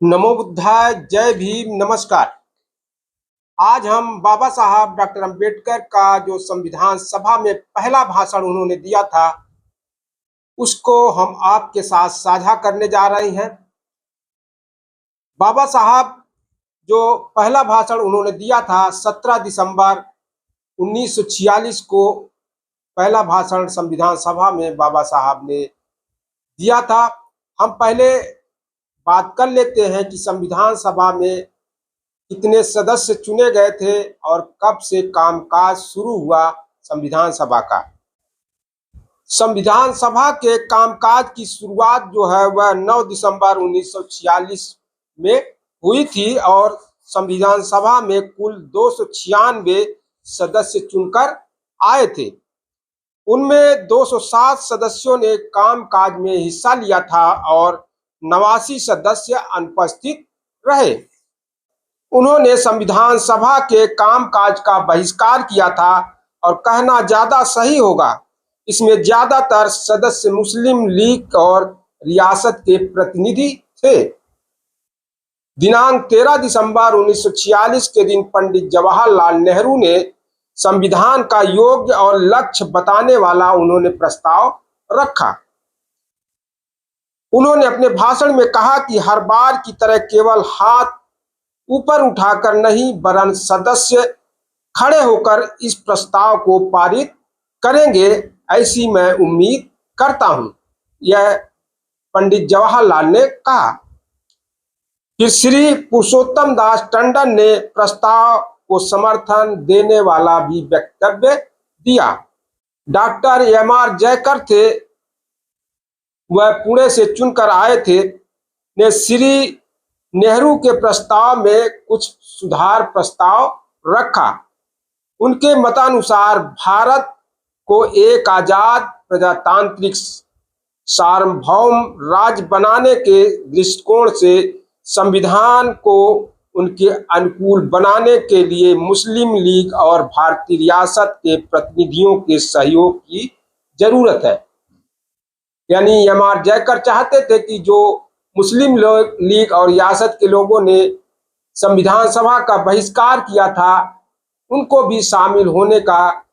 नमो बुद्धाय, जय भीम, नमस्कार। आज हम बाबा साहब डॉक्टर अंबेडकर का जो संविधान सभा में पहला भाषण उन्होंने दिया था, उसको हम आपके साथ साझा करने जा रहे हैं। बाबा साहब जो पहला भाषण उन्होंने दिया था 17 दिसंबर 1946 को पहला भाषण संविधान सभा में बाबा साहब ने दिया था। हम पहले बात कर लेते हैं कि संविधान सभा में कितने सदस्य चुने गए थे और कब से कामकाज शुरू हुआ संविधान सभा का। संविधान सभा के कामकाज की शुरुआत जो है वह 9 दिसंबर 1946 में हुई थी और संविधान सभा में कुल 296 सदस्य चुनकर आए थे। उनमें 207 सदस्यों ने कामकाज में हिस्सा लिया था और 89 सदस्य अनुपस्थित रहे। उन्होंने संविधान सभा के कामकाज का बहिष्कार किया था और कहना ज्यादा सही होगा, इसमें ज्यादातर सदस्य मुस्लिम लीग और रियासत के प्रतिनिधि थे। दिनांक 13 दिसंबर 1946 के दिन पंडित जवाहरलाल नेहरू ने संविधान का योग्य और लक्ष्य बताने वाला उन्होंने प्रस्ताव रखा। उन्होंने अपने भाषण में कहा कि हर बार की तरह केवल हाथ ऊपर उठाकर नहीं वरन सदस्य खड़े होकर इस प्रस्ताव को पारित करेंगे, ऐसी मैं उम्मीद करता हूं, यह पंडित जवाहरलाल ने कहा। फिर श्री पुरुषोत्तम दास टंडन ने प्रस्ताव को समर्थन देने वाला भी वक्तव्य दिया। Doctor MR. जयकर थे, वह पुणे से चुनकर आए थे, ने श्री नेहरू के प्रस्ताव में कुछ सुधार प्रस्ताव रखा। उनके मतानुसार भारत को एक आजाद प्रजातांत्रिक सार्वभौम राज्य बनाने के दृष्टिकोण से संविधान को उनके अनुकूल बनाने के लिए मुस्लिम लीग और भारतीय रियासत के प्रतिनिधियों के सहयोग की जरूरत है। यानी एम.आर. जयकर चाहते थे कि जो मुस्लिम लीग और रियासत के लोगों ने संविधान सभा का बहिष्कार किया था, उनको भी शामिल होने का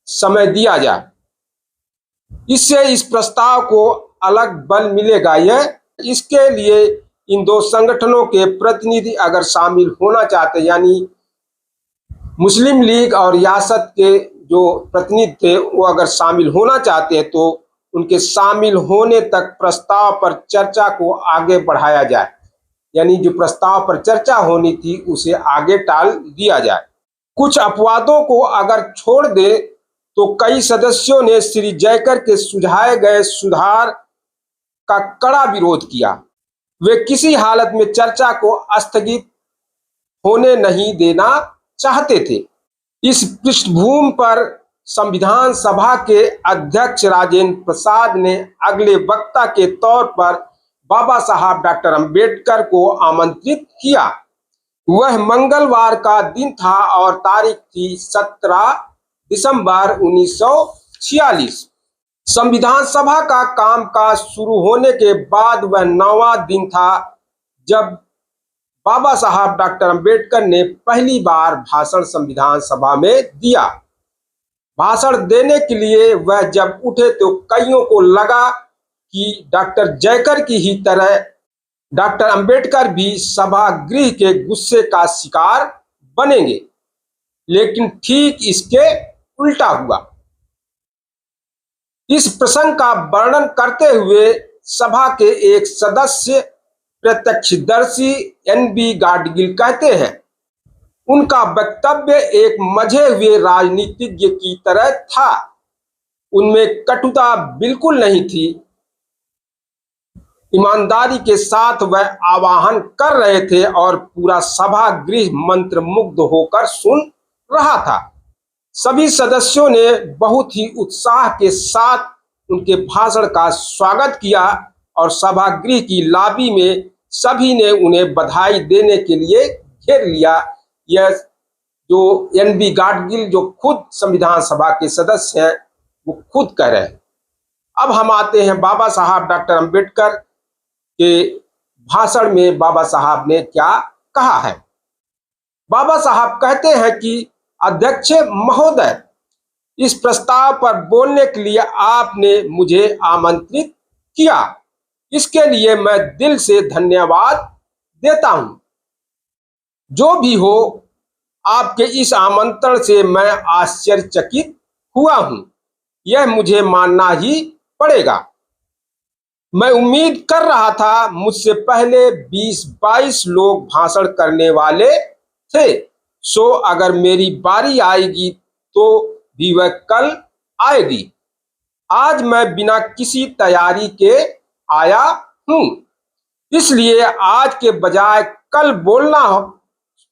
समय दिया जाए। इससे इस प्रस्ताव को अलग बल मिलेगा। इसके लिए इन दो संगठनों के प्रतिनिधि अगर शामिल होना चाहते, यानी मुस्लिम लीग और रियासत के जो प्रतिनिधि थे वो अगर शामिल होना चाहते हैं तो उनके शामिल होने तक प्रस्ताव पर चर्चा को आगे बढ़ाया जाए। यानी जो प्रस्ताव पर चर्चा होनी थी उसे आगे टाल दिया जाए। कुछ अपवादों को अगर छोड़ दे तो कई सदस्यों ने श्री जयकर के सुझाए गए सुधार का कड़ा विरोध किया। वे किसी हालत में चर्चा को स्थगित होने नहीं देना चाहते थे। इस पृष्ठभूमि पर संविधान सभा के अध्यक्ष राजेंद्र प्रसाद ने अगले वक्ता के तौर पर बाबा साहब डॉक्टर अंबेडकर को आमंत्रित किया। वह मंगलवार का दिन था और तारीख थी 17 दिसंबर 1946। संविधान सभा का कामकाज शुरू होने के बाद वह 9वां दिन था जब बाबा साहब डॉक्टर अंबेडकर ने पहली बार भाषण संविधान सभा में दिया। भाषण देने के लिए वह जब उठे तो कईयों को लगा कि डॉक्टर जयकर की ही तरह डॉक्टर अंबेडकर भी सभागृह के गुस्से का शिकार बनेंगे, लेकिन ठीक इसके उल्टा हुआ। इस प्रसंग का वर्णन करते हुए सभा के एक सदस्य प्रत्यक्षदर्शी एन.बी. गाडगिल कहते हैं, उनका वक्तव्य एक मजे हुए राजनीतिज्ञ की तरह था। उनमें कटुता बिल्कुल नहीं थी। ईमानदारी के साथ वह आह्वान कर रहे थे और पूरा सभागृह मंत्रमुग्ध होकर सुन रहा था। सभी सदस्यों ने बहुत ही उत्साह के साथ उनके भाषण का स्वागत किया और सभागृह की लॉबी में सभी ने उन्हें बधाई देने के लिए घेर लिया। यह जो एन.बी. गाडगिल जो खुद संविधान सभा के सदस्य हैं वो खुद कह रहे हैं। अब हम आते हैं बाबा साहब डॉक्टर अंबेडकर के भाषण में बाबा साहब ने क्या कहा है। बाबा साहब कहते हैं कि अध्यक्ष महोदय, इस प्रस्ताव पर बोलने के लिए आपने मुझे आमंत्रित किया, इसके लिए मैं दिल से धन्यवाद देता हूं। जो भी हो, आपके इस आमंत्रण से मैं आश्चर्यचकित हुआ हूं, यह मुझे मानना ही पड़ेगा। मैं उम्मीद कर रहा था मुझसे पहले 20-22 लोग भाषण करने वाले थे, सो अगर मेरी बारी आएगी तो भी वह कल आएगी। आज मैं बिना किसी तैयारी के आया हूं, इसलिए आज के बजाय कल बोलना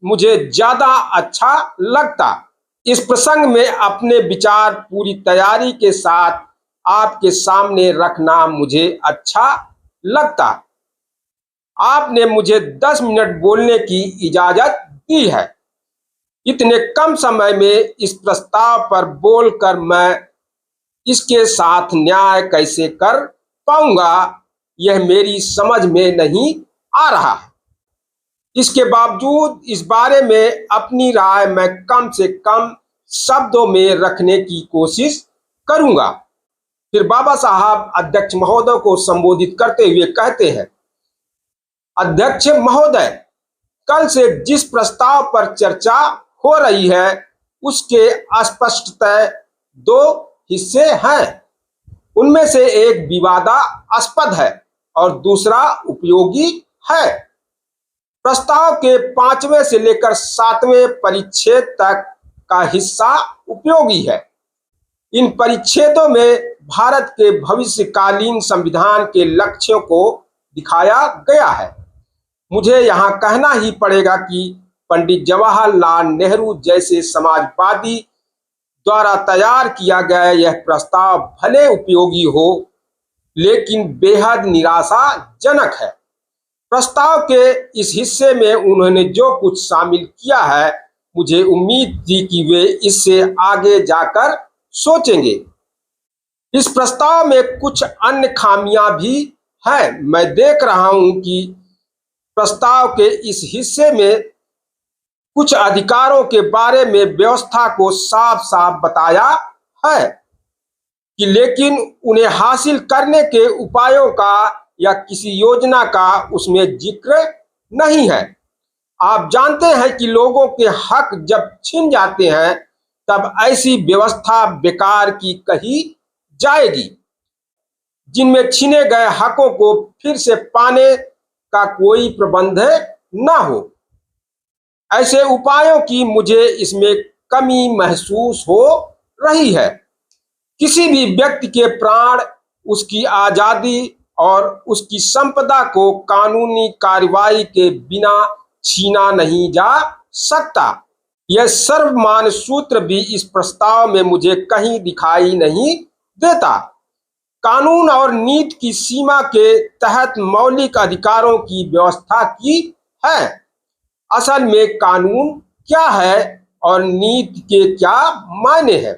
मुझे ज्यादा अच्छा लगता। इस प्रसंग में अपने विचार पूरी तैयारी के साथ आपके सामने रखना मुझे अच्छा लगता। आपने मुझे 10 मिनट बोलने की इजाजत दी है। इतने कम समय में इस प्रस्ताव पर बोलकर मैं इसके साथ न्याय कैसे कर पाऊंगा, यह मेरी समझ में नहीं आ रहा है। इसके बावजूद इस बारे में अपनी राय मैं कम से कम शब्दों में रखने की कोशिश करूंगा। फिर बाबा साहब अध्यक्ष महोदय को संबोधित करते हुए कहते हैं, अध्यक्ष महोदय, कल से जिस प्रस्ताव पर चर्चा हो रही है उसके स्पष्टतः 2 हिस्से हैं। उनमें से एक विवादास्पद है और दूसरा उपयोगी है। प्रस्ताव के 5वें से लेकर 7वें परिच्छेद तक का हिस्सा उपयोगी है। इन परिच्छेदों में भारत के भविष्यकालीन संविधान के लक्ष्यों को दिखाया गया है। मुझे यहाँ कहना ही पड़ेगा कि पंडित जवाहरलाल नेहरू जैसे समाजवादी द्वारा तैयार किया गया यह प्रस्ताव भले उपयोगी हो, लेकिन बेहद निराशाजनक है। प्रस्ताव के इस हिस्से में उन्होंने जो कुछ शामिल किया है, मुझे उम्मीद थी कि वे इससे आगे जाकर सोचेंगे। इस प्रस्ताव में कुछ अन्य खामियां भी हैं। मैं देख रहा हूं कि प्रस्ताव के इस हिस्से में कुछ अधिकारों के बारे में व्यवस्था को साफ साफ बताया है कि लेकिन उन्हें हासिल करने के उपायों का या किसी योजना का उसमें जिक्र नहीं है। आप जानते हैं कि लोगों के हक जब छिन जाते हैं तब ऐसी व्यवस्था बेकार की कही जाएगी जिनमें छीने गए हकों को फिर से पाने का कोई प्रबंध न हो। ऐसे उपायों की मुझे इसमें कमी महसूस हो रही है। किसी भी व्यक्ति के प्राण, उसकी आजादी और उसकी संपदा को कानूनी कार्रवाई के बिना छीना नहीं जा सकता। यह सर्वमान्य सूत्र भी इस प्रस्ताव में मुझे कहीं दिखाई नहीं देता। कानून और नीति की सीमा के तहत मौलिक अधिकारों की व्यवस्था की है। असल में कानून क्या है और नीति के क्या मायने हैं,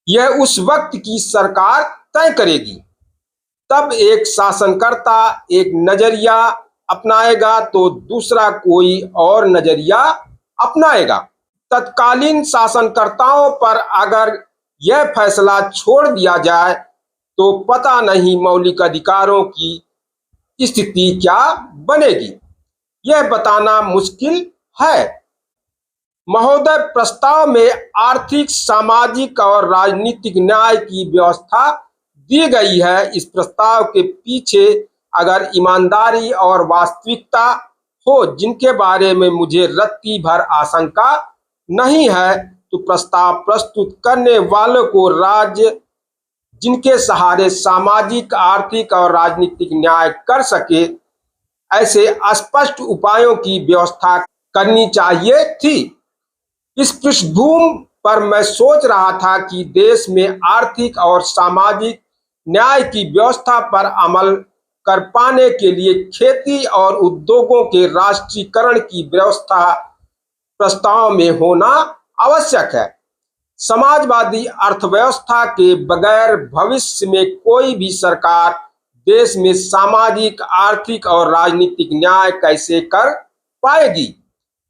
यह उस वक्त की सरकार तय करेगी। तब एक शासनकर्ता एक नजरिया अपनाएगा तो दूसरा कोई और नजरिया अपनाएगा। तत्कालीन शासनकर्ताओं पर अगर यह फैसला छोड़ दिया जाए तो पता नहीं मौलिक अधिकारों की स्थिति क्या बनेगी, यह बताना मुश्किल है। महोदय, प्रस्ताव में आर्थिक, सामाजिक और राजनीतिक न्याय की व्यवस्था दी गई है। इस प्रस्ताव के पीछे अगर ईमानदारी और वास्तविकता हो, जिनके बारे में मुझे रत्ती भर आशंका नहीं है, तो प्रस्ताव प्रस्तुत करने वालों को राज्य जिनके सहारे सामाजिक, आर्थिक और राजनीतिक न्याय कर सके, ऐसे स्पष्ट उपायों की व्यवस्था करनी चाहिए थी। इस पृष्ठभूमि पर मैं सोच रहा था कि देश में आर्थिक और सामाजिक न्याय की व्यवस्था पर अमल कर पाने के लिए खेती और उद्योगों के राष्ट्रीयकरण की व्यवस्था प्रस्ताव में होना आवश्यक है। समाजवादी अर्थव्यवस्था के बगैर भविष्य में कोई भी सरकार देश में सामाजिक, आर्थिक और राजनीतिक न्याय कैसे कर पाएगी?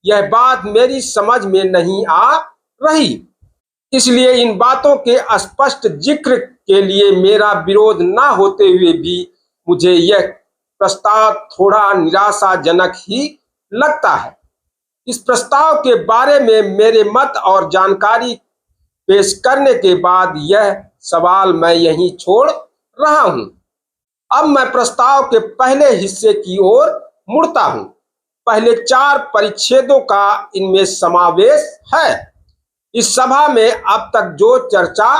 यह बात मेरी समझ में नहीं आ रही। इसलिए इन बातों के स्पष्ट जिक्र के लिए मेरा विरोध न होते हुए भी मुझे यह प्रस्ताव थोड़ा निराशाजनक ही लगता है। इस प्रस्ताव के बारे में मेरे मत और जानकारी पेश करने के बाद यह सवाल मैं यहीं छोड़ रहा हूं। अब मैं प्रस्ताव के पहले हिस्से की ओर मुड़ता हूं। पहले 4 परिच्छेदों का इनमें समावेश है। इस सभा में अब तक जो चर्चा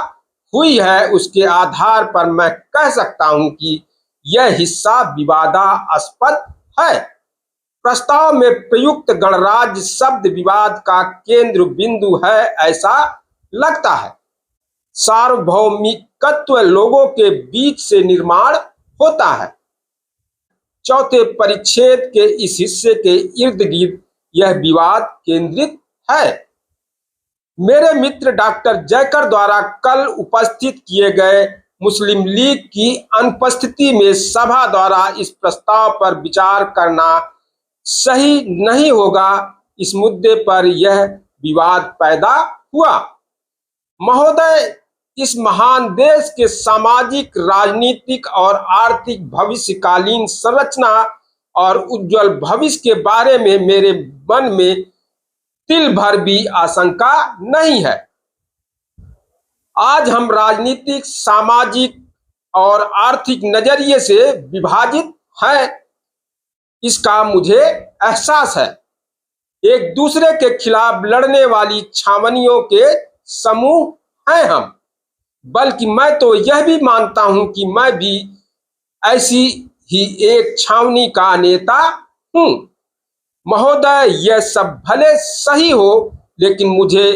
हुई है उसके आधार पर मैं कह सकता हूं कि यह हिस्सा विवादास्पद है। प्रस्ताव में प्रयुक्त गणराज्य शब्द विवाद का केंद्र बिंदु है ऐसा लगता है। सार्वभौमिकत्व लोगों के बीच से निर्माण होता है। चौथे परिच्छेद के इस हिस्से के इर्द गिर्द यह विवाद केंद्रित है। मेरे मित्र डॉक्टर जयकर द्वारा कल उपस्थित किए गए मुस्लिम लीग की अनुपस्थिति में सभा द्वारा इस प्रस्ताव पर विचार करना सही नहीं होगा। इस मुद्दे पर यह विवाद पैदा हुआ। महोदय, इस महान देश के सामाजिक, राजनीतिक और आर्थिक भविष्यकालीन संरचना और उज्जवल भविष्य के बारे में मेरे मन में तिल भर भी आशंका नहीं है। आज हम राजनीतिक, सामाजिक और आर्थिक नजरिए से विभाजित हैं, इसका मुझे एहसास है। एक दूसरे के खिलाफ लड़ने वाली छावनियों के समूह हैं हम। बल्कि मैं तो यह भी मानता हूं कि मैं भी ऐसी ही एक छावनी का नेता हूं। महोदय, यह सब भले सही हो, लेकिन मुझे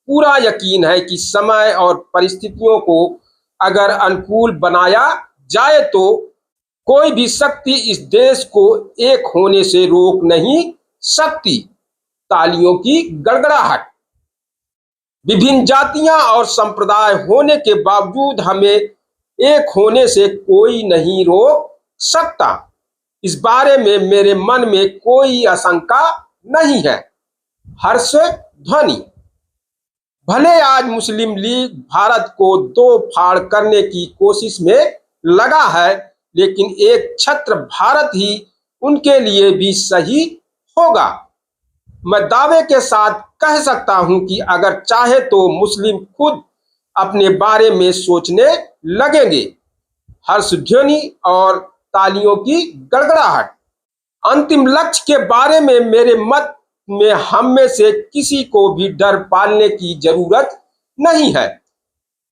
पूरा यकीन है कि समय और परिस्थितियों को अगर अनुकूल बनाया जाए तो कोई भी शक्ति इस देश को एक होने से रोक नहीं सकती। तालियों की गड़गड़ाहट। विभिन्न जातियां और संप्रदाय होने के बावजूद हमें एक होने से कोई नहीं रोक सकता। इस बारे में मेरे मन में कोई आशंका नहीं है। हर्ष ध्वनि। भले आज मुस्लिम लीग भारत को 2 फाड़ करने की कोशिश में लगा है, लेकिन एक छत्र भारत ही उनके लिए भी सही होगा। मैं दावे के साथ कह सकता हूं कि अगर चाहे तो मुस्लिम खुद अपने बारे में सोचने लगेंगे। हर्ष ध्वनि और तालियों की गड़गड़ाहट। अंतिम लक्ष्य के बारे में मेरे मत में हम में से किसी को भी डर पालने की जरूरत नहीं है।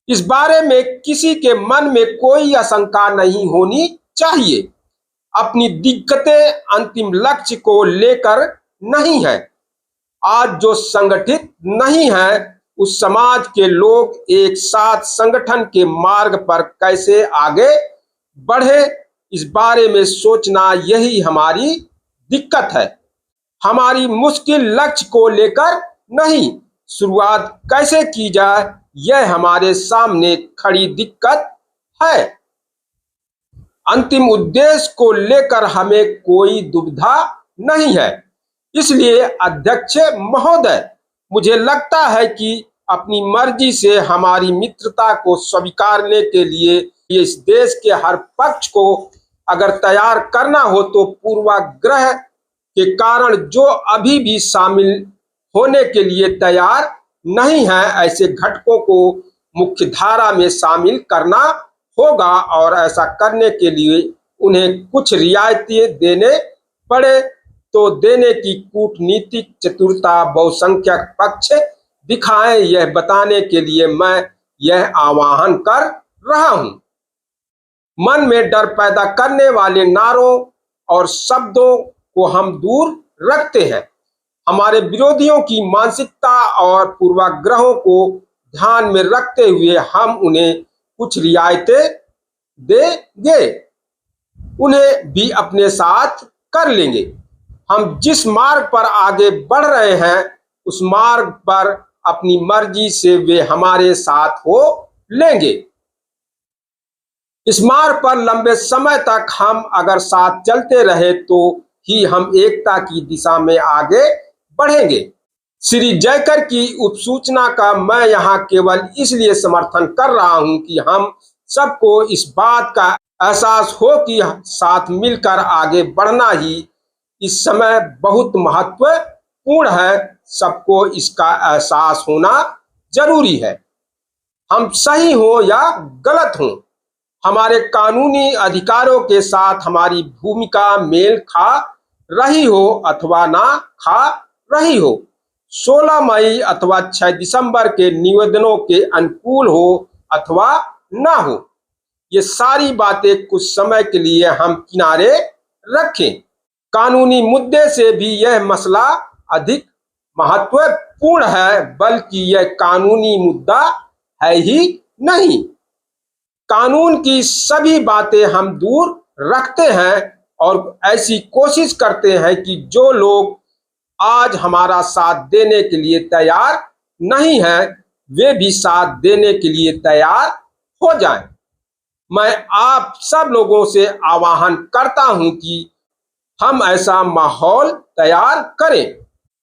इस बारे में किसी के मन में कोई आशंका नहीं होनी चाहिए। अपनी दिक्कतें अंतिम लक्ष्य को लेकर नहीं है। आज जो संगठित नहीं है, उस समाज के लोग एक साथ संगठन के मार्ग पर कैसे आगे बढ़े, इस बारे में सोचना यही हमारी दिक्कत है। हमारी मुश्किल लक्ष्य को लेकर नहीं, शुरुआत कैसे की जाए, यह हमारे सामने खड़ी दिक्कत है। अंतिम उद्देश्य को लेकर हमें कोई दुविधा नहीं है। इसलिए अध्यक्ष महोदय, मुझे लगता है कि अपनी मर्जी से हमारी मित्रता को स्वीकारने के लिए इस देश के हर पक्ष को अगर तैयार करना हो तो पूर्वाग्रह के कारण जो अभी भी शामिल होने के लिए तैयार नहीं है, ऐसे घटकों को मुख्य धारा में शामिल करना होगा और ऐसा करने के लिए उन्हें कुछ रियायतें देने पड़े तो देने की कूटनीतिक चतुरता बहुसंख्यक पक्ष दिखाएं। यह बताने के लिए मैं यह आह्वान कर रहा हूं। मन में डर पैदा करने वाले नारों और शब्दों को हम दूर रखते हैं। हमारे विरोधियों की मानसिकता और पूर्वाग्रहों को ध्यान में रखते हुए हम उन्हें कुछ रियायतें देंगे, उन्हें भी अपने साथ कर लेंगे। हम जिस मार्ग पर आगे बढ़ रहे हैं उस मार्ग पर अपनी मर्जी से वे हमारे साथ हो लेंगे। इस मार्ग पर लंबे समय तक हम अगर साथ चलते रहे तो ही हम एकता की दिशा में आगे बढ़ेंगे। श्री जयकर की उपसूचना का मैं यहाँ केवल इसलिए समर्थन कर रहा हूँ कि हम सबको इस बात का एहसास हो कि साथ मिलकर आगे बढ़ना ही इस समय बहुत महत्वपूर्ण है। सबको इसका एहसास होना जरूरी है। हम सही हो या गलत हो, हमारे कानूनी अधिकारों के साथ हमारी भूमिका मेल खा रही हो अथवा ना खा रही हो, 16 मई अथवा 6 दिसंबर के निवेदनों के अनुकूल हो अथवा ना हो, ये सारी बातें कुछ समय के लिए हम किनारे रखें। कानूनी मुद्दे से भी यह मसला अधिक महत्वपूर्ण है, बल्कि यह कानूनी मुद्दा है ही नहीं। कानून की सभी बातें हम दूर रखते हैं और ऐसी कोशिश करते हैं कि जो लोग आज हमारा साथ देने के लिए तैयार नहीं है वे भी साथ देने के लिए तैयार हो जाएं। मैं आप सब लोगों से आह्वान करता हूं कि हम ऐसा माहौल तैयार करें।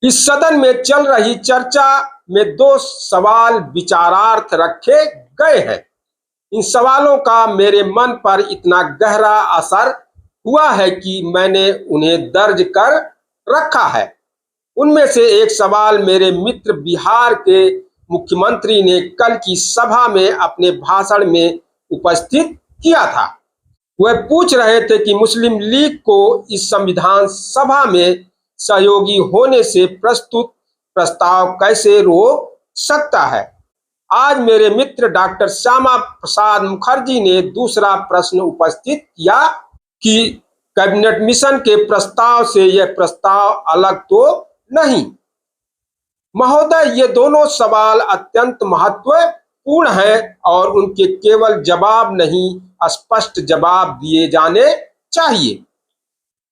इस सदन में चल रही चर्चा में 2 सवाल विचारार्थ रखे गए हैं। इन सवालों का मेरे मन पर इतना गहरा असर हुआ है कि मैंने उन्हें दर्ज कर रखा है। उनमें से एक सवाल मेरे मित्र बिहार के मुख्यमंत्री ने कल की सभा में अपने भाषण में उपस्थित किया था। वह पूछ रहे थे कि मुस्लिम लीग को इस संविधान सभा में सहयोगी होने से प्रस्तुत प्रस्ताव कैसे रोक सकता है। आज मेरे मित्र डॉक्टर श्यामा प्रसाद मुखर्जी ने दूसरा प्रश्न उपस्थित किया कि कैबिनेट मिशन के प्रस्ताव से यह प्रस्ताव अलग तो नहीं। महोदय, ये दोनों सवाल अत्यंत महत्वपूर्ण हैं और उनके केवल जवाब नहीं, स्पष्ट जवाब दिए जाने चाहिए।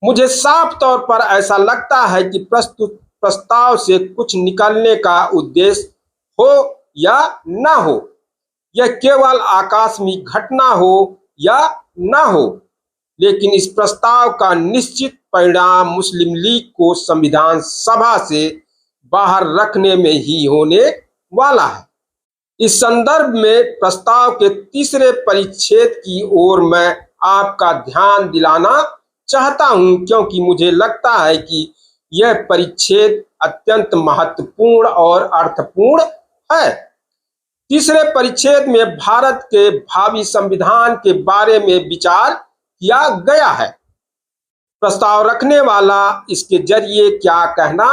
मुझे साफ तौर पर ऐसा लगता है कि प्रस्तुत प्रस्ताव से कुछ निकलने का उद्देश्य हो या ना हो, यह केवल आकस्मिक घटना हो या ना हो, लेकिन इस प्रस्ताव का निश्चित परिणाम मुस्लिम लीग को संविधान सभा से बाहर रखने में ही होने वाला है। इस संदर्भ में प्रस्ताव के तीसरे परिच्छेद की ओर मैं आपका ध्यान दिलाना चाहता हूं, क्योंकि मुझे लगता है कि यह परिच्छेद अत्यंत महत्वपूर्ण और अर्थपूर्ण है। तीसरे परिच्छेद में भारत के भावी संविधान के बारे में विचार किया गया है। प्रस्ताव रखने वाला इसके जरिए क्या कहना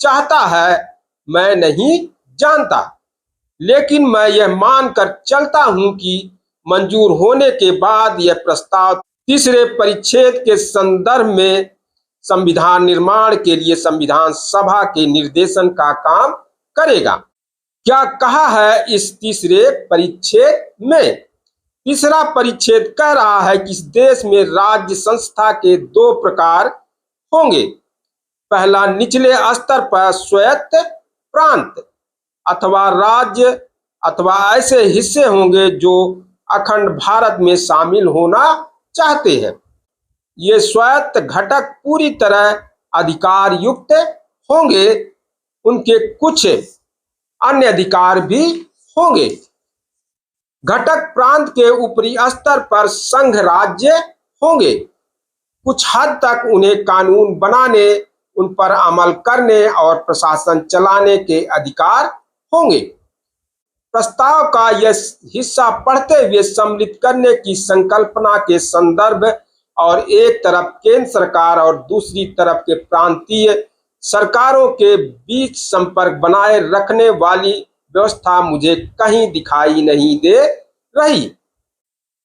चाहता है मैं नहीं जानता, लेकिन मैं यह मानकर चलता हूं कि मंजूर होने के बाद यह प्रस्ताव तीसरे परिच्छेद के संदर्भ में संविधान निर्माण के लिए संविधान सभा के निर्देशन का काम करेगा। क्या कहा है इस तीसरे परिच्छेद में? तीसरा परिच्छेद कह रहा है कि इस देश में राज्य संस्था के 2 प्रकार होंगे। पहला, निचले स्तर पर स्वायत्त प्रांत अथवा राज्य अथवा ऐसे हिस्से होंगे जो अखंड भारत में शामिल होना चाहते हैं। ये स्वायत्त घटक पूरी तरह अधिकार युक्त होंगे, उनके कुछ अन्य अधिकार भी होंगे। घटक प्रांत के ऊपरी स्तर पर संघ राज्य होंगे। कुछ हद तक उन्हें कानून बनाने, उन पर अमल करने और प्रशासन चलाने के अधिकार होंगे। प्रस्ताव का यह हिस्सा पढ़ते हुए सम्मिलित करने की संकल्पना के संदर्भ और एक तरफ केंद्र सरकार और दूसरी तरफ के प्रांतीय सरकारों के बीच संपर्क बनाए रखने वाली व्यवस्था मुझे कहीं दिखाई नहीं दे रही।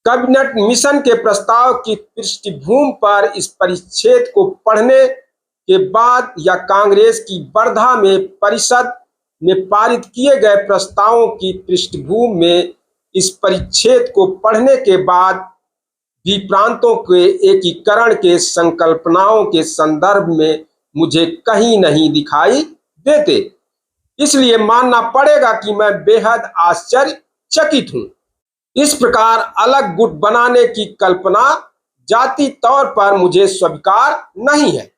कैबिनेट मिशन के प्रस्ताव की पृष्ठभूमि पर इस परिच्छेद को पढ़ने के बाद या कांग्रेस की वर्धा में परिषद में पारित किए गए प्रस्तावों की पृष्ठभूमि में इस परिच्छेद को पढ़ने के बाद भी प्रांतों के एकीकरण के संकल्पनाओं के संदर्भ में मुझे कहीं नहीं दिखाई देते। इसलिए मानना पड़ेगा कि मैं बेहद आश्चर्यचकित हूं। इस प्रकार अलग गुट बनाने की कल्पना जाति तौर पर मुझे स्वीकार नहीं है।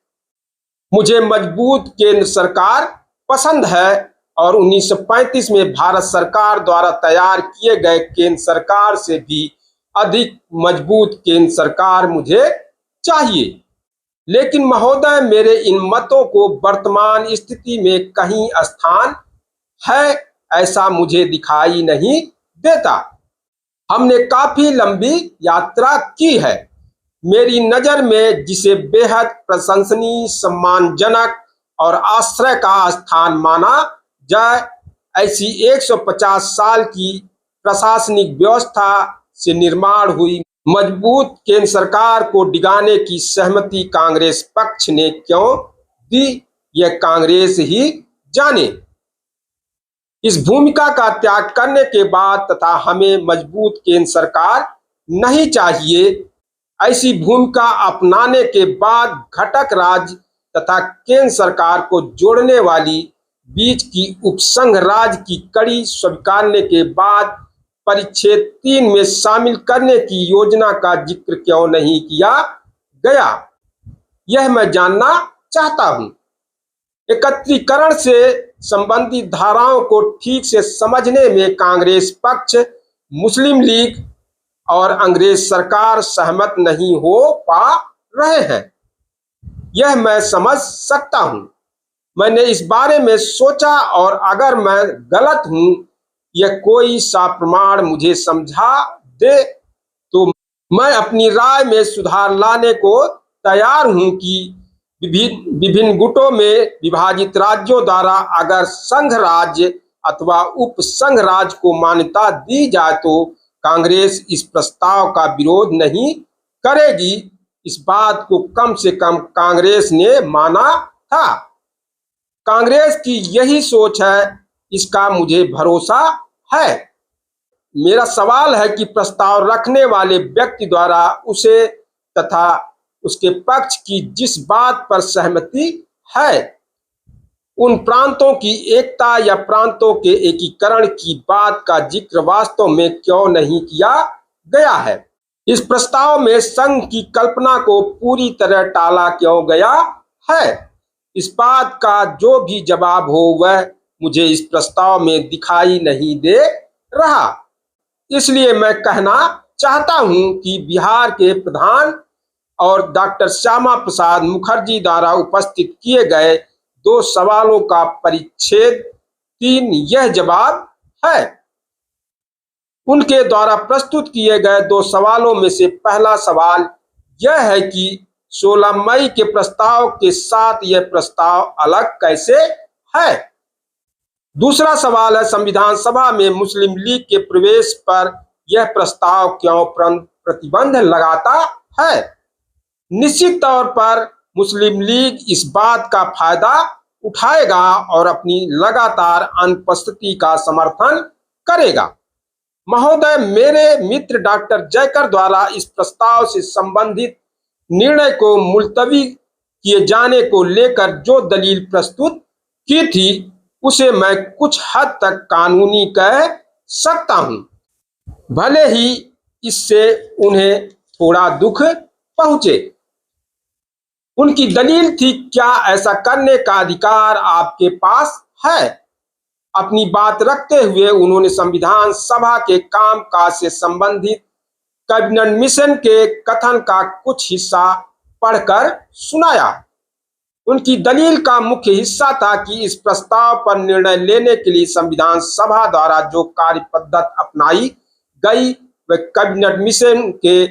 मुझे मजबूत केंद्र सरकार पसंद है और 1935 में भारत सरकार द्वारा तैयार किए गए केंद्र सरकार से भी अधिक मजबूत केंद्र सरकार मुझे चाहिए। लेकिन महोदय, मेरे इन मतों को वर्तमान स्थिति में कहीं स्थान है ऐसा मुझे दिखाई नहीं देता। हमने काफी लंबी यात्रा की है। मेरी नजर में जिसे बेहद प्रशंसनीय, सम्मानजनक और आश्रय का स्थान माना जाए, ऐसी 150 साल की प्रशासनिक व्यवस्था से निर्माण हुई मजबूत केंद्र सरकार को डिगाने की सहमति कांग्रेस पक्ष ने क्यों दी, यह कांग्रेस ही जाने। इस भूमिका का त्याग करने के बाद तथा हमें मजबूत केंद्र सरकार नहीं चाहिए, ऐसी भूमिका अपनाने के बाद घटक राज्य तथा केंद्र सरकार को जोड़ने वाली बीच की उपसंघ राज्य की कड़ी स्वीकारने के बाद परिच्छेद 3 में शामिल करने की योजना का जिक्र क्यों नहीं किया गया, यह मैं जानना चाहता हूं। एकत्रीकरण से संबंधित धाराओं को ठीक से समझने में कांग्रेस पक्ष, मुस्लिम लीग और अंग्रेज सरकार सहमत नहीं हो पा रहे हैं, यह मैं समझ सकता हूं। मैंने इस बारे में सोचा और अगर मैं गलत हूं, यह कोई सा प्रमाण मुझे समझा दे तो मैं अपनी राय में सुधार लाने को तैयार हूं कि विभिन्न गुटों में विभाजित राज्यों द्वारा अगर संघ राज्य अथवा उप संघ राज्य को मान्यता दी जाए तो कांग्रेस इस प्रस्ताव का विरोध नहीं करेगी। इस बात को कम से कम कांग्रेस ने माना था। कांग्रेस की यही सोच है, इसका मुझे भरोसा है। मेरा सवाल है कि प्रस्ताव रखने वाले व्यक्ति द्वारा उसे तथा उसके पक्ष की जिस बात पर सहमति है, उन प्रांतों की एकता या प्रांतों के एकीकरण की बात का जिक्र वास्तव में क्यों नहीं किया गया है। इस प्रस्ताव में संघ की कल्पना को पूरी तरह टाला क्यों गया है। इस बात का जो भी जवाब हो वह मुझे इस प्रस्ताव में दिखाई नहीं दे रहा। इसलिए मैं कहना चाहता हूं कि बिहार के प्रधान और डॉक्टर श्यामा प्रसाद मुखर्जी द्वारा उपस्थित किए गए 2 सवालों का परिच्छेद 3 यह जवाब है। उनके द्वारा प्रस्तुत किए गए 2 सवालों में से पहला सवाल यह है कि 16 मई के प्रस्ताव के साथ यह प्रस्ताव अलग कैसे है। दूसरा सवाल है, संविधान सभा में मुस्लिम लीग के प्रवेश पर यह प्रस्ताव क्यों प्रतिबंध लगाता है। निश्चित तौर पर मुस्लिम लीग इस बात का फायदा उठाएगा और अपनी लगातार अनुपस्थिति का समर्थन करेगा। महोदय, मेरे मित्र डॉक्टर जयकर द्वारा इस प्रस्ताव से संबंधित निर्णय को मुलतवी किए जाने को लेकर जो दलील प्रस्तुत की थी उसे मैं कुछ हद तक कानूनी कह सकता हूं, भले ही इससे उन्हें थोड़ा दुख पहुंचे। उनकी दलील थी, क्या ऐसा करने का अधिकार आपके पास है। अपनी बात रखते हुए उन्होंने संविधान सभा के कामकाज से संबंधित कैबिनेट मिशन के कथन का कुछ हिस्सा पढ़कर सुनाया। उनकी दलील का मुख्य हिस्सा था कि इस प्रस्ताव पर निर्णय लेने के लिए संविधान सभा द्वारा जो कार्य पद्धति अपनाई गई वह कैबिनेट मिशन के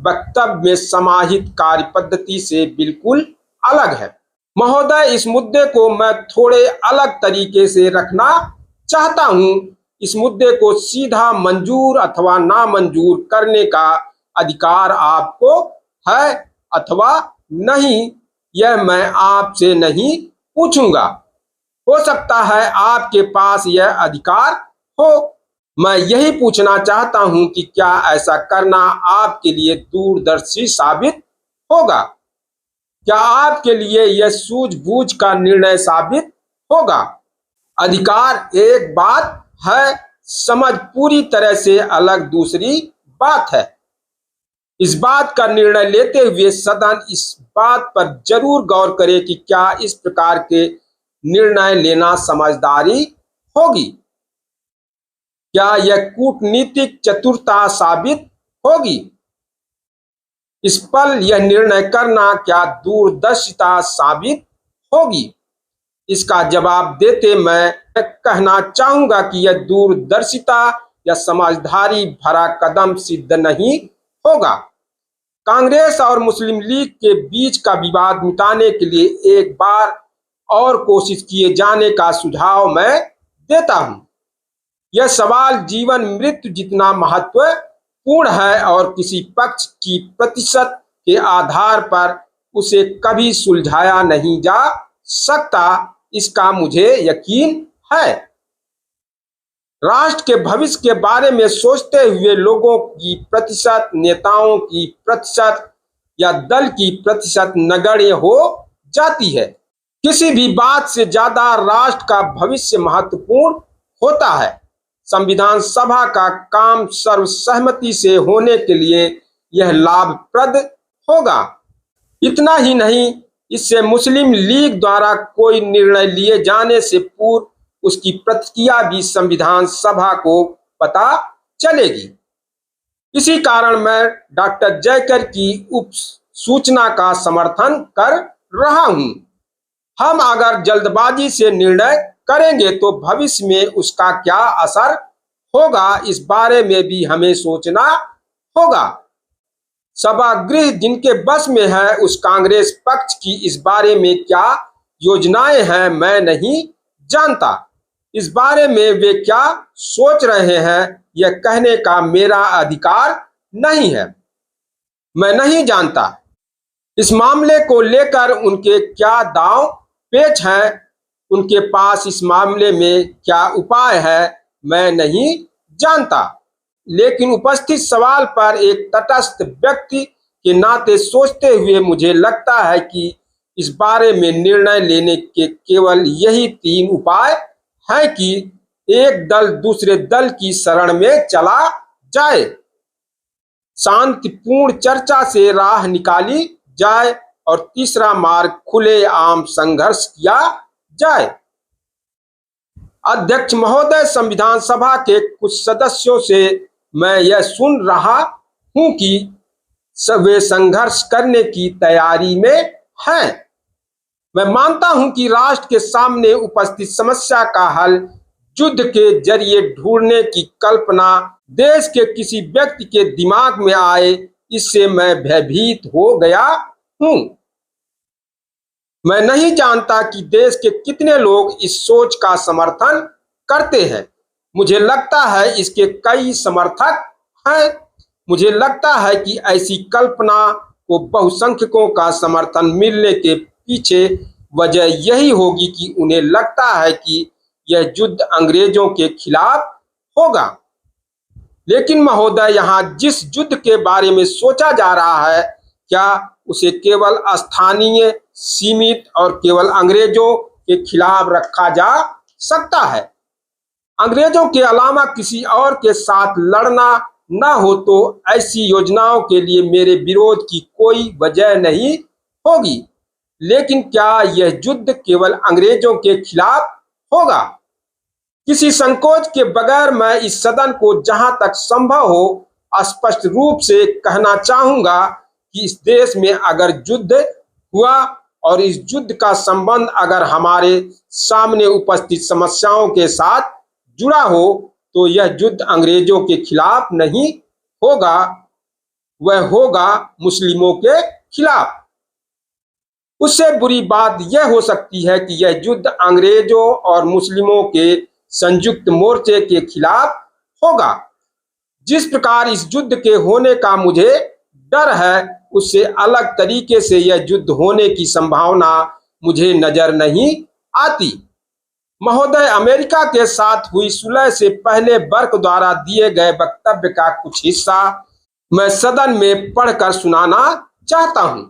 वक्तव्य में समाहित कार्य पद्धति से बिल्कुल अलग है। महोदय, इस मुद्दे को मैं थोड़े अलग तरीके से रखना चाहता हूं। इस मुद्दे को सीधा मंजूर अथवा नामंजूर करने का अधिकार आपको है अथवा नहीं, यह मैं आपसे नहीं पूछूंगा। हो सकता है आपके पास यह अधिकार हो। मैं यही पूछना चाहता हूं कि क्या ऐसा करना आपके लिए दूरदर्शी साबित होगा। क्या आपके लिए यह सूझबूझ का निर्णय साबित होगा। अधिकार एक बात है, समझ पूरी तरह से अलग दूसरी बात है। इस बात का निर्णय लेते हुए सदन इस बात पर जरूर गौर करे कि क्या इस प्रकार के निर्णय लेना समझदारी होगी, क्या यह कूटनीतिक चतुरता साबित होगी, इस पर यह निर्णय करना क्या दूरदर्शिता साबित होगी। इसका जवाब देते मैं कहना चाहूंगा कि यह दूरदर्शिता या समझदारी भरा कदम सिद्ध नहीं होगा। कांग्रेस और मुस्लिम लीग के बीच का विवाद मिटाने के लिए एक बार और कोशिश किए जाने का सुझाव मैं देता हूं। यह सवाल जीवन मृत्यु जितना महत्वपूर्ण है और किसी पक्ष की प्रतिशत के आधार पर उसे कभी सुलझाया नहीं जा सकता, इसका मुझे यकीन है। राष्ट्र के भविष्य के बारे में सोचते हुए लोगों की प्रतिशत, नेताओं की प्रतिशत या दल की प्रतिशत नगण्य हो जाती है। किसी भी बात से ज्यादा राष्ट्र का भविष्य महत्वपूर्ण होता है। संविधान सभा का काम सर्वसहमति से होने के लिए यह लाभप्रद होगा। इतना ही नहीं, इससे मुस्लिम लीग द्वारा कोई निर्णय लिए जाने से पूर्व उसकी प्रतिक्रिया भी संविधान सभा को पता चलेगी। इसी कारण मैं डॉक्टर जयकर की उप सूचना का समर्थन कर रहा हूं। हम अगर जल्दबाजी से निर्णय करेंगे तो भविष्य में उसका क्या असर होगा, इस बारे में भी हमें सोचना होगा। सभागृह जिनके बस में है, उस कांग्रेस पक्ष की इस बारे में क्या योजनाएं हैं मैं नहीं जानता। इस बारे में वे क्या सोच रहे हैं यह कहने का मेरा अधिकार नहीं है। मैं नहीं जानता इस मामले को लेकर उनके क्या दांव पेच हैं, उनके पास इस मामले में क्या उपाय है मैं नहीं जानता। लेकिन उपस्थित सवाल पर एक तटस्थ व्यक्ति के नाते सोचते हुए मुझे लगता है कि इस बारे में निर्णय लेने के केवल यही 3 उपाय हैं कि एक दल दूसरे दल की शरण में चला जाए, शांतिपूर्ण चर्चा से राह निकाली जाए और तीसरा मार्ग खुलेआम संघर्ष किया जाए। अध्यक्ष महोदय, संविधान सभा के कुछ सदस्यों से मैं यह सुन रहा हूं कि वे संघर्ष करने की तैयारी में हैं। मैं मानता हूं कि राष्ट्र के सामने उपस्थित समस्या का हल युद्ध के जरिए ढूंढने की कल्पना देश के किसी व्यक्ति के दिमाग में आए, इससे मैं भयभीत हो गया हूं। मैं नहीं जानता कि देश के कितने लोग इस सोच का समर्थन करते हैं। मुझे लगता है इसके कई समर्थक हैं। मुझे लगता है कि ऐसी कल्पना को बहुसंख्यकों का समर्थन मिलने के पीछे वजह यही होगी कि उन्हें लगता है कि यह युद्ध अंग्रेजों के खिलाफ होगा। लेकिन महोदय, यहाँ जिस युद्ध के बारे में सोचा जा रहा है, क्या उसे केवल स्थानीय, सीमित और केवल अंग्रेजों के खिलाफ रखा जा सकता है? अंग्रेजों के अलावा किसी और के साथ लड़ना न हो तो ऐसी योजनाओं के लिए मेरे विरोध की कोई वजह नहीं होगी। लेकिन क्या यह युद्ध केवल अंग्रेजों के खिलाफ होगा? किसी संकोच के बगैर मैं इस सदन को जहां तक संभव हो स्पष्ट रूप से कहना चाहूंगा कि इस देश में अगर युद्ध हुआ और इस युद्ध का संबंध अगर हमारे सामने उपस्थित समस्याओं के साथ जुड़ा हो तो यह युद्ध अंग्रेजों के खिलाफ नहीं होगा, वह होगा मुस्लिमों के खिलाफ। उससे बुरी बात यह हो सकती है कि यह युद्ध अंग्रेजों और मुस्लिमों के संयुक्त मोर्चे के खिलाफ होगा। जिस प्रकार इस युद्ध के होने का मुझे डर है, उससे अलग तरीके से यह युद्ध होने की संभावना मुझे नजर नहीं आती। महोदय, अमेरिका के साथ हुई सुलह से पहले बर्क द्वारा दिए गए वक्तव्य का कुछ हिस्सा मैं सदन में पढ़कर सुनाना चाहता हूं।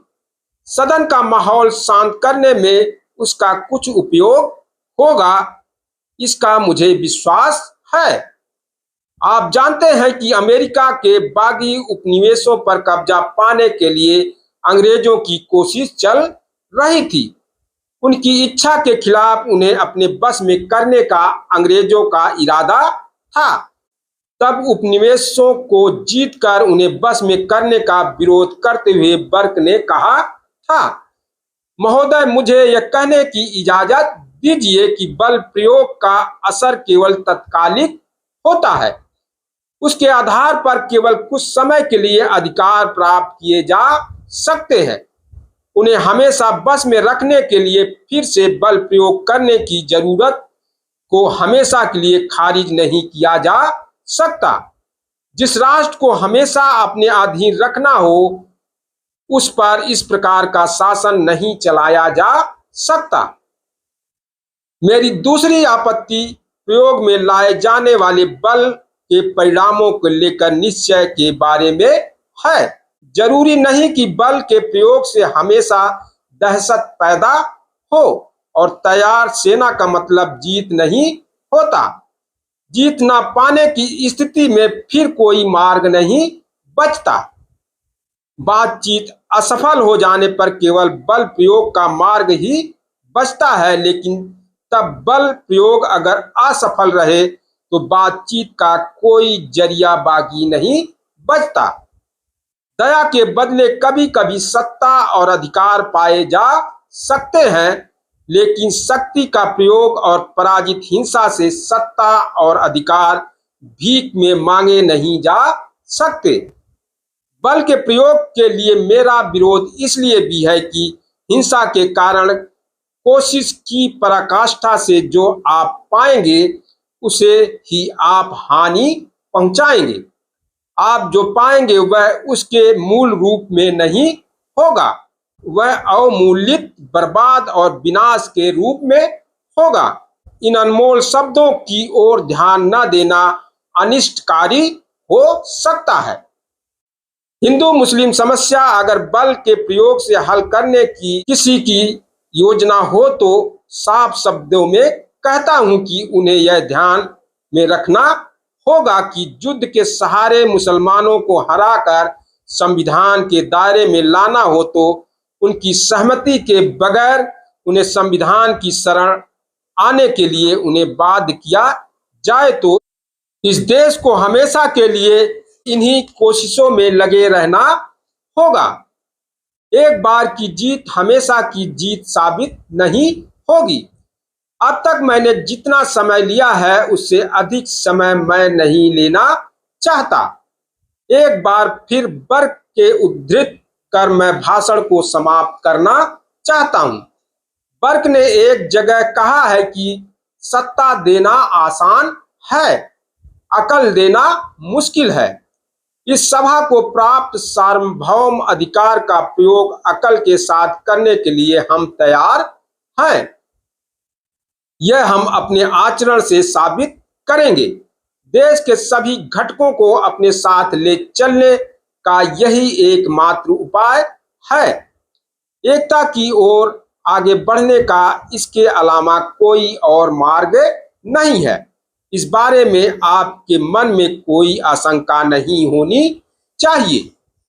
सदन का माहौल शांत करने में उसका कुछ उपयोग होगा, इसका मुझे विश्वास है। आप जानते हैं कि अमेरिका के बागी उपनिवेशों पर कब्जा पाने के लिए अंग्रेजों की कोशिश चल रही थी। उनकी इच्छा के खिलाफ उन्हें अपने बस में करने का अंग्रेजों का इरादा था। तब उपनिवेशों को जीतकर उन्हें बस में करने का विरोध करते हुए बर्क ने कहा था, महोदय, मुझे यह कहने की इजाजत दीजिए कि बल प्रयोग का असर केवल तत्कालिक होता है। उसके आधार पर केवल कुछ समय के लिए अधिकार प्राप्त किए जा सकते हैं। उन्हें हमेशा बस में रखने के लिए फिर से बल प्रयोग करने की जरूरत को हमेशा के लिए खारिज नहीं किया जा सकता। जिस राष्ट्र को हमेशा अपने अधीन रखना हो, उस पर इस प्रकार का शासन नहीं चलाया जा सकता। मेरी दूसरी आपत्ति प्रयोग में लाए जाने वाले बल के परिणामों को लेकर निश्चय के बारे में है। जरूरी नहीं कि बल के प्रयोग से हमेशा दहशत पैदा हो और तैयार सेना का मतलब जीत नहीं होता। जीत न पाने की स्थिति में फिर कोई मार्ग नहीं बचता। बातचीत असफल हो जाने पर केवल बल प्रयोग का मार्ग ही बचता है, लेकिन तब बल प्रयोग अगर असफल रहे तो बातचीत का कोई जरिया बाकी नहीं बचता। दया के बदले कभी कभी सत्ता और अधिकार पाए जा सकते हैं, लेकिन शक्ति का प्रयोग और पराजित हिंसा से सत्ता और अधिकार भीख में मांगे नहीं जा सकते। बल के प्रयोग के लिए मेरा विरोध इसलिए भी है कि हिंसा के कारण कोशिश की पराकाष्ठा से जो आप पाएंगे उसे ही आप हानि पहुंचाएंगे। आप जो पाएंगे वह उसके मूल रूप में नहीं होगा, वह अवमूल्यित, बर्बाद और विनाश के रूप में होगा। इन अनमोल शब्दों की ओर ध्यान न देना अनिष्टकारी हो सकता है। हिंदू मुस्लिम समस्या अगर बल के प्रयोग से हल करने की किसी की योजना हो तो साफ शब्दों में कहता हूं कि उन्हें यह ध्यान में रखना होगा कि युद्ध के सहारे मुसलमानों को हराकर संविधान के दायरे में लाना हो तो उनकी सहमति के बगैर उन्हें संविधान की शरण आने के लिए उन्हें बाध्य किया जाए तो इस देश को हमेशा के लिए इन्हीं कोशिशों में लगे रहना होगा। एक बार की जीत हमेशा की जीत साबित नहीं होगी। अब तक मैंने जितना समय लिया है उससे अधिक समय मैं नहीं लेना चाहता। एक बार फिर बर्क के उद्धृत कर मैं भाषण को समाप्त करना चाहता हूं। बर्क ने एक जगह कहा है कि सत्ता देना आसान है, अकल देना मुश्किल है। इस सभा को प्राप्त सार्वभौम अधिकार का प्रयोग अकल के साथ करने के लिए हम तैयार हैं। यह हम अपने आचरण से साबित करेंगे। देश के सभी घटकों को अपने साथ ले चलने का यही एकमात्र उपाय है। एकता की ओर आगे बढ़ने का इसके अलावा कोई और मार्ग नहीं है। इस बारे में आपके मन में कोई आशंका नहीं होनी चाहिए।